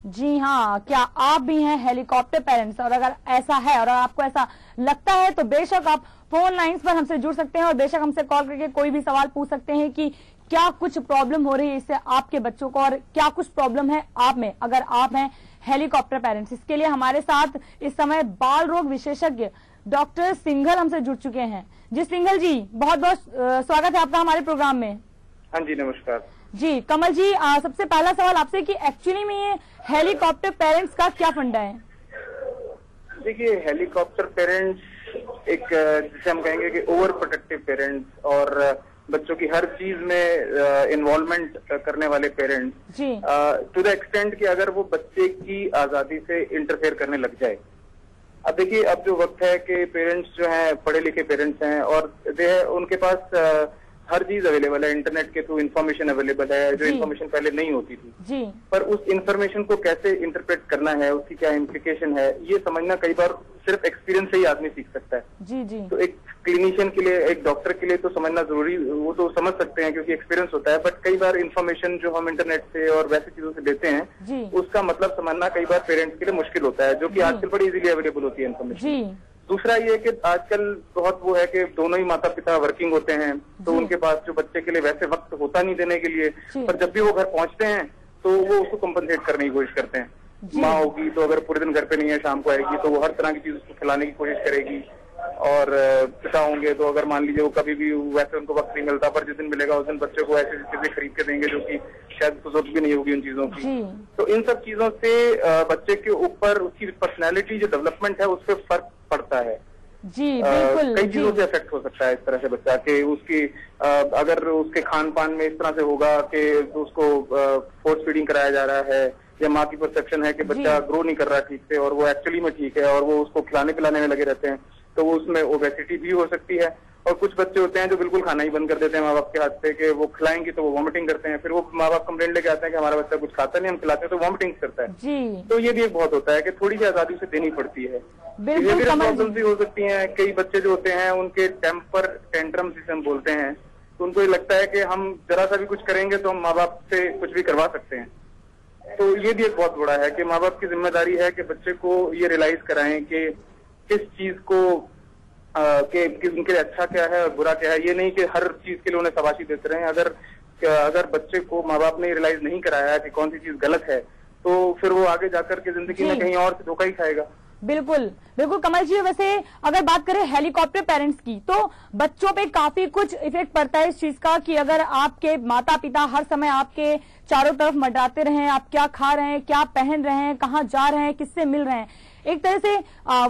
जी हाँ, क्या आप भी हैं हेलीकॉप्टर पेरेंट्स? और अगर ऐसा है और आपको ऐसा लगता है तो बेशक आप फोन लाइंस पर हमसे जुड़ सकते हैं और बेशक हमसे कॉल करके कोई भी सवाल पूछ सकते हैं कि क्या कुछ प्रॉब्लम हो रही है इससे आपके बच्चों को, और क्या कुछ प्रॉब्लम है आप में अगर आप हैं हेलीकॉप्टर पेरेंट्स। इसके लिए हमारे साथ इस समय बाल रोग विशेषज्ञ डॉक्टर सिंघल हमसे जुड़ चुके हैं। जी सिंघल जी, बहुत बहुत स्वागत है आपका हमारे प्रोग्राम में। हाँ जी, नमस्कार जी। कमल जी, सबसे पहला सवाल आपसे कि एक्चुअली में ये हेलीकॉप्टर पेरेंट्स का क्या फंडा है? देखिए, हेलीकॉप्टर पेरेंट्स एक जिसे हम कहेंगे कि ओवर प्रोटेक्टिव पेरेंट्स और बच्चों की हर चीज में इन्वॉल्वमेंट करने वाले पेरेंट्स, टू द एक्सटेंट कि अगर वो बच्चे की आजादी से इंटरफेयर करने लग जाए। अब देखिए, अब जो वक्त है कि पेरेंट्स जो हैं पढ़े लिखे पेरेंट्स हैं और उनके पास हर चीज अवेलेबल है, इंटरनेट के थ्रू इन्फॉर्मेशन अवेलेबल है जो इन्फॉर्मेशन पहले नहीं होती थी जी। पर उस इन्फॉर्मेशन को कैसे इंटरप्रेट करना है, उसकी क्या इम्प्लीकेशन है, ये समझना कई बार सिर्फ एक्सपीरियंस से ही आदमी सीख सकता है। जी जी। तो एक क्लिनिशियन के लिए, एक डॉक्टर के लिए तो समझना जरूरी, वो तो समझ सकते हैं क्योंकि एक्सपीरियंस होता है, बट कई बार इन्फॉर्मेशन जो हम इंटरनेट से और वैसी चीजों से लेते हैं उसका मतलब समझना कई बार पेरेंट्स के लिए मुश्किल होता है, जो कि आजकल बड़ी इजीली अवेलेबल होती है इन्फॉर्मेशन। दूसरा ये कि आजकल बहुत वो है कि दोनों ही माता पिता वर्किंग होते हैं, तो उनके पास जो बच्चे के लिए वैसे वक्त होता नहीं देने के लिए, पर जब भी वो घर पहुंचते हैं तो वो उसको कंपनसेट करने की कोशिश करते हैं। माँ होगी तो अगर पूरे दिन घर पे नहीं है, शाम को आएगी तो वो हर तरह की चीज उसको खिलाने की कोशिश करेगी, और पिता होंगे तो अगर मान लीजिए वो कभी भी वैसे उनको वक्त नहीं मिलता, पर जिस दिन मिलेगा उस दिन बच्चे को ऐसी चीजें खरीद के देंगे जो कि शायद जरूरत भी नहीं होगी उन चीजों की। तो इन सब चीजों से बच्चे के ऊपर उसकी पर्सनैलिटी जो डेवलपमेंट है उस पर फर्क पड़ता है। जी बिल्कुल। कई चीजों से इफेक्ट हो सकता है इस तरह से बच्चा के, उसकी अगर उसके खान पान में इस तरह से होगा कि उसको फोर्स फीडिंग कराया जा रहा है, या माँ की परसेप्शन है कि बच्चा ग्रो नहीं कर रहा ठीक से और वो एक्चुअली में ठीक है और वो उसको खिलाने पिलाने में लगे रहते हैं, तो वो उसमें ओबेसिटी भी हो सकती है। और कुछ बच्चे होते हैं जो बिल्कुल खाना ही बंद कर देते हैं माँ बाप के हाथ से, कि वो खिलाएंगे तो वो वॉमिटिंग करते हैं, फिर वो माँ बाप कंप्लेंट लेके आते हैं कि हमारा बच्चा कुछ खाता नहीं, हम खिलाते हैं तो वॉमिटिंग करता है। जी। तो ये भी एक बहुत होता है कि थोड़ी सी आजादी से देनी पड़ती है। प्रॉब्लम भी हो सकती है, कई बच्चे जो होते हैं उनके टेम्पर टेंट्रम जिसे हम बोलते हैं, तो उनको ये लगता है कि हम जरा सा भी कुछ करेंगे तो हम माँ बाप से कुछ भी करवा सकते हैं। तो ये भी एक बहुत बड़ा है कि माँ बाप की जिम्मेदारी है कि बच्चे को ये रियलाइज कराएं कि किस चीज को कि उनके लिए अच्छा क्या है और बुरा क्या है। ये नहीं कि हर चीज के लिए उन्हें शाबाशी देते रहें। अगर बच्चे को माँ बाप ने रियलाइज नहीं कराया कि कौन सी चीज गलत है, तो फिर वो आगे जाकर के जिंदगी में कहीं और से धोखा ही खाएगा। बिल्कुल बिल्कुल। कमल जी, वैसे अगर बात करें हेलीकॉप्टर पेरेंट्स की, तो बच्चों पे काफी कुछ इफेक्ट पड़ता है इस चीज का कि अगर आपके माता पिता हर समय आपके चारों तरफ मंडराते रहे, आप क्या खा रहे हैं, क्या पहन रहे हैं, कहाँ जा रहे हैं, किससे मिल रहे हैं, एक तरह से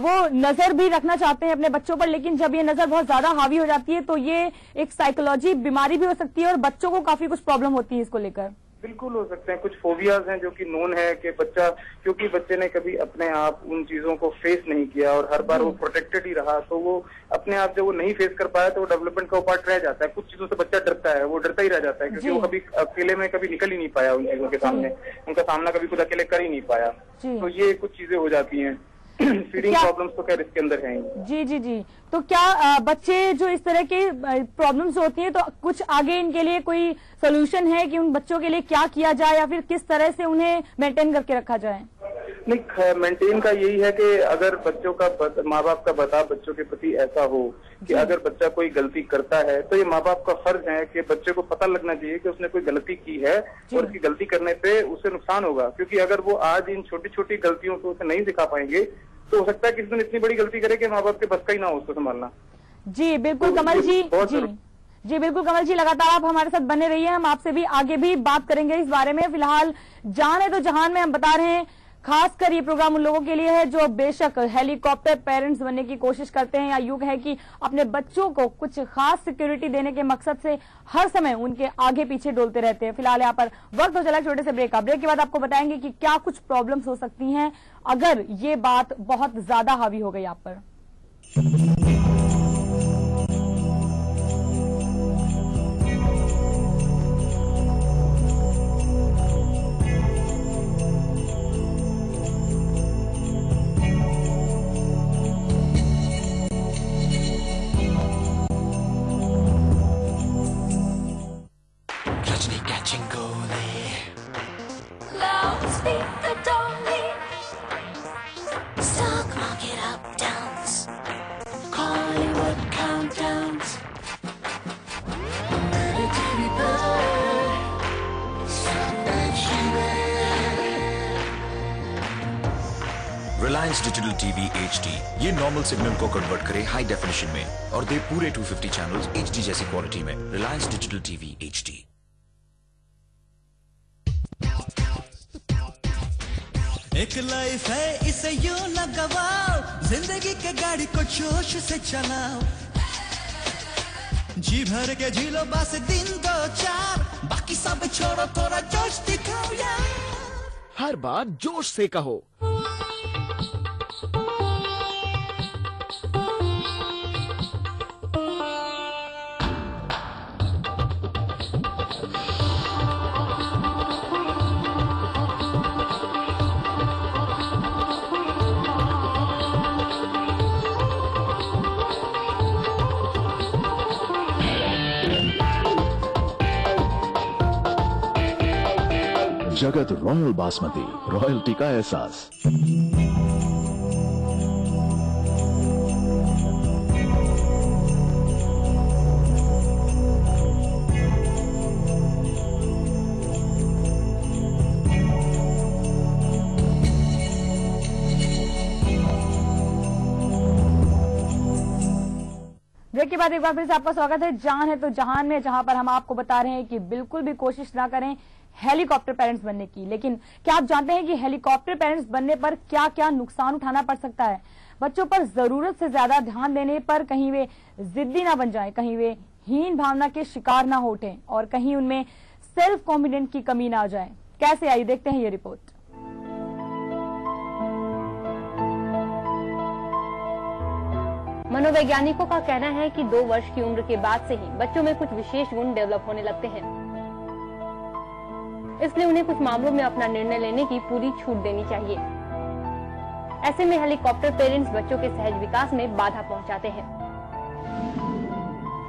वो नजर भी रखना चाहते हैं अपने बच्चों पर, लेकिन जब ये नजर बहुत ज्यादा हावी हो जाती है तो ये एक साइकोलॉजी बीमारी भी हो सकती है और बच्चों को काफी कुछ प्रॉब्लम होती है इसको लेकर। बिल्कुल हो सकते हैं। कुछ फोबियाज हैं जो कि नोन है कि बच्चा, क्योंकि बच्चे ने कभी अपने आप उन चीजों को फेस नहीं किया और हर बार वो प्रोटेक्टेड ही रहा, तो वो अपने आप जब वो नहीं फेस कर पाया तो वो डेवलपमेंट का पार्ट रह जाता है। कुछ चीजों से बच्चा डरता है, वो डरता ही रह जाता है क्योंकि वो कभी अकेले में कभी निकल ही नहीं पाया उन चीजों के सामने, उनका सामना कभी खुद अकेले कर ही नहीं पाया। तो ये कुछ चीजें हो जाती हैं। फीडिंग प्रॉब्लम्स तो खैर इसके अंदर हैं। जी जी जी। तो क्या बच्चे जो इस तरह के प्रॉब्लम्स होती हैं, तो कुछ आगे इनके लिए कोई सोल्यूशन है कि उन बच्चों के लिए क्या किया जाए या फिर किस तरह से उन्हें मेंटेन करके रखा जाए? नहीं, मेंटेन का यही है कि अगर बच्चों का माँ बाप का बता बच्चों के प्रति ऐसा हो कि अगर बच्चा कोई गलती करता है तो ये माँ बाप का फर्ज है कि बच्चे को पता लगना चाहिए कि उसने कोई गलती की है और उसकी गलती करने पे उसे नुकसान होगा। क्योंकि अगर वो आज इन छोटी छोटी गलतियों को उसे नहीं सिखा पाएंगे तो हो सकता है किसी दिन इतनी बड़ी गलती करे कि माँ बाप के बस का ही ना हो उसको संभालना। जी बिल्कुल कमल जी। जी बिल्कुल कमल जी, लगातार आप हमारे साथ बने रहिए, हम आपसे भी आगे भी बात करेंगे इस बारे में। फिलहाल जान है तो जहान में हम बता रहे हैं, खासकर ये प्रोग्राम उन लोगों के लिए है जो बेशक हेलीकॉप्टर पेरेंट्स बनने की कोशिश करते हैं या युग है कि अपने बच्चों को कुछ खास सिक्योरिटी देने के मकसद से हर समय उनके आगे पीछे डोलते रहते हैं। फिलहाल यहाँ पर वक्त हो चला छोटे से ब्रेक का। ब्रेक के बाद आपको बताएंगे कि क्या कुछ प्रॉब्लम्स हो सकती हैं अगर ये बात बहुत ज्यादा हावी हो गई आप पर। Loudspeaker, don't Reliance digital TV HD ये नॉर्मल सिग्नल को कन्वर्ट करे हाई डेफिनेशन में और दे पूरे 250 चैनल्स HD जैसी क्वालिटी में। Reliance digital TV HD। एक लाइफ है इसे यूं न गवाओ, जिंदगी के गाड़ी को जोश से चलाओ, जी भर के जी लो बस दिन दो चार, बाकी सब छोड़ो थोड़ा जोश दिखाओ यार। हर बात जोश से कहो। जगत रॉयल बासमती, रॉयल्टी का एहसास। ब्रेक के बाद एक बार फिर से आपका स्वागत है जान है तो जहान में, जहां पर हम आपको बता रहे हैं कि बिल्कुल भी कोशिश ना करें हेलीकॉप्टर पेरेंट्स बनने की। लेकिन क्या आप जानते हैं कि हेलीकॉप्टर पेरेंट्स बनने पर क्या क्या नुकसान उठाना पड़ सकता है? बच्चों पर जरूरत से ज्यादा ध्यान देने पर कहीं वे जिद्दी ना बन जाएं, कहीं वे हीन भावना के शिकार ना हो उठें और कहीं उनमें सेल्फ कॉन्फिडेंस की कमी ना आ जाए। कैसे आई देखते हैं ये रिपोर्ट। मनोवैज्ञानिकों का कहना है कि 2 वर्ष की उम्र के बाद से ही बच्चों में कुछ विशेष गुण डेवलप होने लगते हैं, इसलिए उन्हें कुछ मामलों में अपना निर्णय लेने की पूरी छूट देनी चाहिए। ऐसे में हेलीकॉप्टर पेरेंट्स बच्चों के सहज विकास में बाधा पहुंचाते हैं।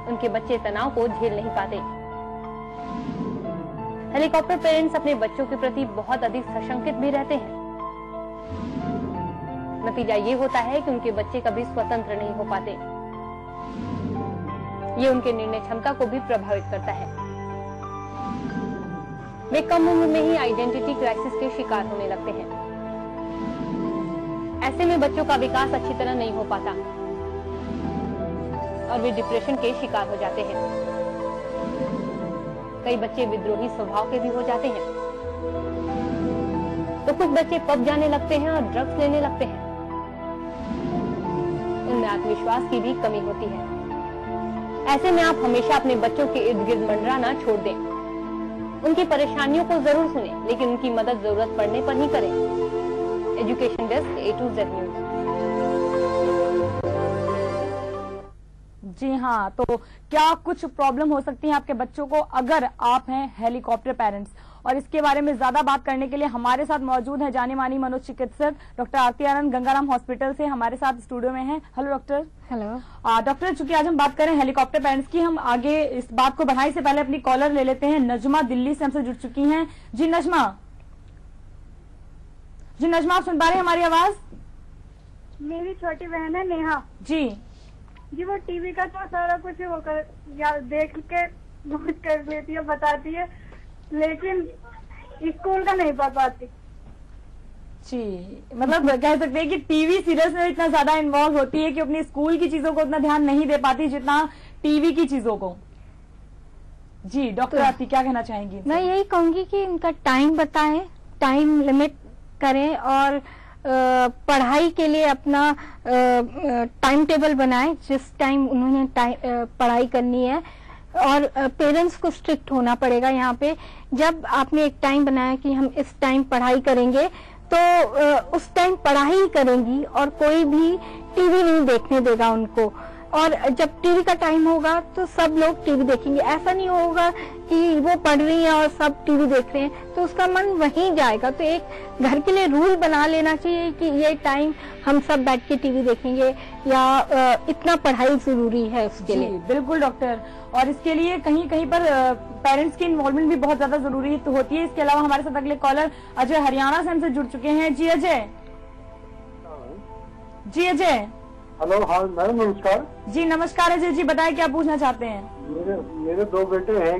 उनके बच्चे तनाव को झेल नहीं पाते। हेलीकॉप्टर पेरेंट्स अपने बच्चों के प्रति बहुत अधिक सशंकित भी रहते हैं। नतीजा ये होता है कि उनके बच्चे कभी स्वतंत्र नहीं हो पाते। ये उनके निर्णय क्षमता को भी प्रभावित करता है। वे कम उम्र में ही आइडेंटिटी क्राइसिस के शिकार होने लगते हैं। ऐसे में बच्चों का विकास अच्छी तरह नहीं हो पाता और वे डिप्रेशन के शिकार हो जाते हैं। कई बच्चे विद्रोही स्वभाव के भी हो जाते हैं, तो कुछ बच्चे पब जाने लगते हैं और ड्रग्स लेने लगते हैं। उनमें आत्मविश्वास की भी कमी होती है। ऐसे में आप हमेशा अपने बच्चों के इर्द गिर्द मंडराना छोड़ दें। उनकी परेशानियों को जरूर सुनें, लेकिन उनकी मदद जरूरत पड़ने पर ही करें। Education desk A to Z news. जी हाँ, तो क्या कुछ प्रॉब्लम हो सकती है आपके बच्चों को अगर आप हैं हेलीकॉप्टर पेरेंट्स? और इसके बारे में ज्यादा बात करने के लिए हमारे साथ मौजूद है जाने मानी मनोचिकित्सक डॉक्टर आरती आनंद, गंगाराम हॉस्पिटल से हमारे साथ स्टूडियो में हैं। Hello doctor. हेलो डॉक्टर, चूंकि आज हम बात करें हेलीकॉप्टर पेरेंट्स की, हम आगे इस बात को बढ़ाने से पहले अपनी कॉलर ले लेते हैं। नजमा दिल्ली से हमसे जुड़ चुकी हैं। जी नजमा, आप सुन पा रहे हैं हमारी आवाज? मेरी छोटी बहन है नेहा जी, वो टीवी का तो सारा कुछ वो देख के नोट कर लेती है, बताती है, लेकिन स्कूल का नहीं पढ़ पाती। जी, मतलब कह सकते हैं कि टीवी सीरियल्स में इतना ज्यादा इन्वॉल्व होती है कि अपनी स्कूल की चीजों को उतना ध्यान नहीं दे पाती जितना टीवी की चीजों को। जी डॉक्टर, आप क्या कहना चाहेंगी? मैं यही कहूंगी कि इनका टाइम बताएं, टाइम लिमिट करें और पढ़ाई के लिए अपना टाइम टेबल बनाएं, जिस टाइम उन्होंने पढ़ाई करनी है। और पेरेंट्स को स्ट्रिक्ट होना पड़ेगा यहाँ पे। जब आपने एक टाइम बनाया कि हम इस टाइम पढ़ाई करेंगे, तो उस टाइम पढ़ाई करेंगी और कोई भी टीवी नहीं देखने देगा उनको। और जब टीवी का टाइम होगा तो सब लोग टीवी देखेंगे। ऐसा नहीं होगा कि वो पढ़ रही है और सब टीवी देख रहे हैं, तो उसका मन वहीं जाएगा। तो एक घर के लिए रूल बना लेना चाहिए कि ये टाइम हम सब बैठ के टीवी देखेंगे या इतना पढ़ाई जरूरी है उसके लिए। बिल्कुल डॉक्टर, और इसके लिए कहीं कहीं पर पेरेंट्स की इन्वॉल्वमेंट भी बहुत ज्यादा जरूरी तो होती है। इसके अलावा हमारे साथ अगले कॉलर अजय हरियाणा से हमसे जुड़ चुके हैं। जी अजय। जी अजय। हेलो, हाँ मैडम नमस्कार। जी नमस्कार अजय जी, बताएं क्या पूछना चाहते हैं? मेरे 2 बेटे हैं,